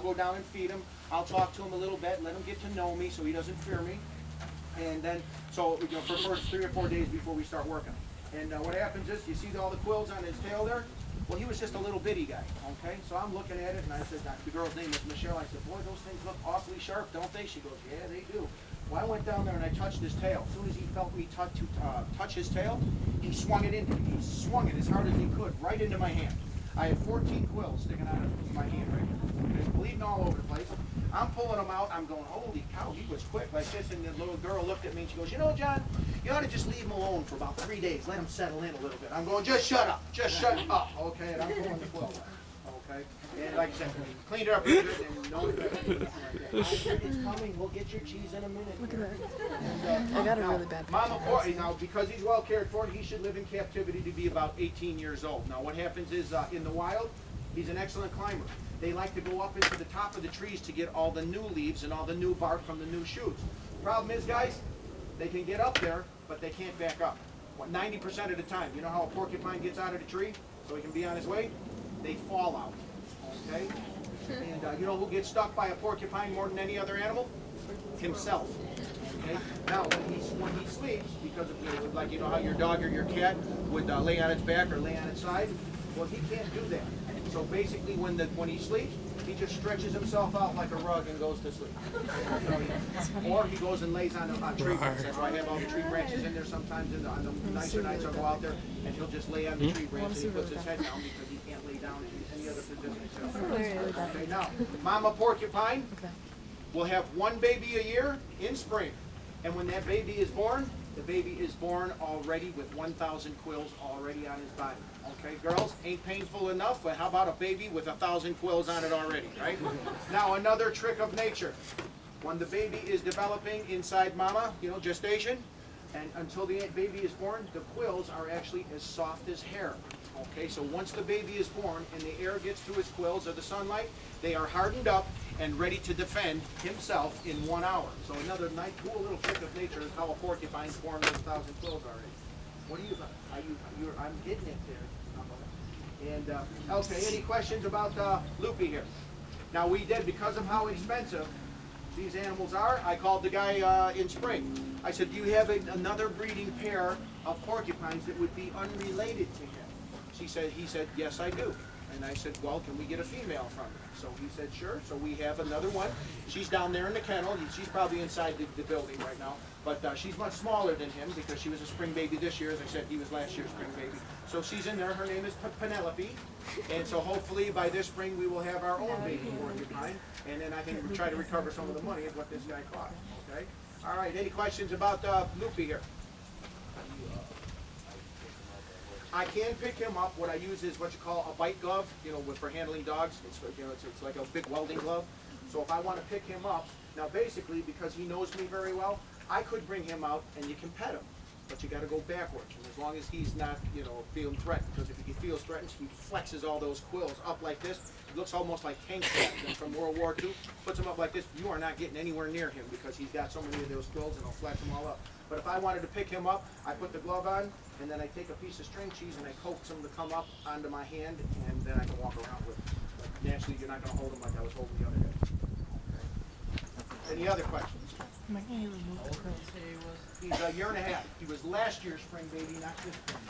I'll go down and feed him. I'll talk to him a little bit, let him get to know me so he doesn't fear me. And then, so, you know, for the first 3 or 4 days before we start working. And what happens is, you see all the quills on his tail there? Well, he was just a little bitty guy, okay? So I'm looking at it, and I said, the girl's name was Michelle. I said, boy, those things look awfully sharp, don't they? She goes, yeah, they do. Well, I went down there and I touched his tail. As soon as he felt me touch his tail, he swung it into me. He swung it as hard as he could, right into my hand. I had 14 quills sticking out of my hand right here. It's bleeding all over the place. I'm pulling them out. I'm going, holy cow, he was quick like this. And the little girl looked at me and she goes, you know, John, you ought to just leave him alone for about 3 days. Let him settle in a little bit. I'm going, just shut up. Just shut up. Okay, and I'm pulling the quill out. Okay, and like I said, cleaned it up real good and no it's coming. We'll get your cheese in a minute. Look at that. I got a really bad picture. Now, because he's well cared for, he should live in captivity to be about 18 years old. Now, what happens is, in the wild, he's an excellent climber. They like to go up into the top of the trees to get all the new leaves and all the new bark from the new shoots. Problem is, guys, they can get up there, but they can't back up. 90% of the time, you know how a porcupine gets out of the tree so he can be on his way? They fall out, okay? And you know who gets stuck by a porcupine more than any other animal? Himself. Okay? Now, when he sleeps, because of, like, you know how your dog or your cat would lay on its back or lay on its side? Well, he can't do that. So basically, when he sleeps, he just stretches himself out like a rug and goes to sleep. Or he goes and lays on tree branches. That's why I have all the tree branches in there sometimes. On the nicer nights, I'll go out there and he'll just lay on the tree branch and he puts his head down because he can't lay down in any other position. Okay, now, Mama Porcupine will have one baby a year in spring. And when that baby is born, the baby is born already with 1,000 quills already on his body. Okay, girls, ain't painful enough, but how about a baby with 1,000 quills on it already, right? Now, another trick of nature. When the baby is developing inside mama, you know, gestation, and until the baby is born, the quills are actually as soft as hair. Okay, so once the baby is born and the air gets to his quills or the sunlight, they are hardened up and ready to defend himself in 1 hour. So another nice, cool little trick of nature is how a porcupine's born with 1,000 quills already. What do you think? I'm getting it there. And okay, any questions about Loopy here? Now we did, because of how expensive these animals are, I called the guy in spring. I said, do you have another breeding pair of porcupines that would be unrelated to him? He said, yes, I do. And I said, well, can we get a female from her? So he said, sure. So we have another one. She's down there in the kennel. She's probably inside the building right now. But she's much smaller than him because she was a spring baby this year. As I said, he was last year's spring baby. So she's in there. Her name is Penelope. And so hopefully by this spring we will have our own baby porcupine. And then I can try to recover some of the money of what this guy cost. Okay? All right. Any questions about Loopy here? I can pick him up. What I use is what you call a bite glove, you know, for handling dogs. It's, you know, it's like a big welding glove. So if I want to pick him up, now basically because he knows me very well, I could bring him out and you can pet him, but you got to go backwards. And as long as he's not, you know, feeling threatened, because if he feels threatened, he flexes all those quills up like this. It looks almost like tank tops from World War II. Puts them up like this. You are not getting anywhere near him because he's got so many of those quills and he'll flex them all up. But if I wanted to pick him up, I put the glove on, and then I take a piece of string cheese and I coax him to come up onto my hand, and then I can walk around with him. But naturally, you're not going to hold him like I was holding the other guy. Any other questions? He's a year and a half. He was last year's spring baby, not this spring.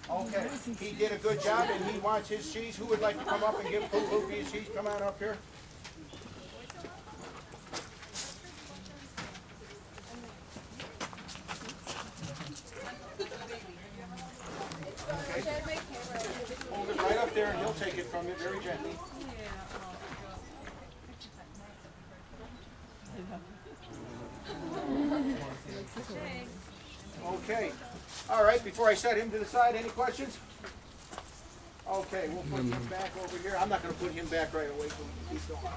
Okay, he did a good job, and he wants his cheese. Who would like to come up and give Loopy his cheese? Come on up here. Hold it right up there and he'll take it from you very gently. Okay. All right, before I set him to the side, any questions? Okay, we'll put him back over here. I'm not going to put him back right away so we can keep going.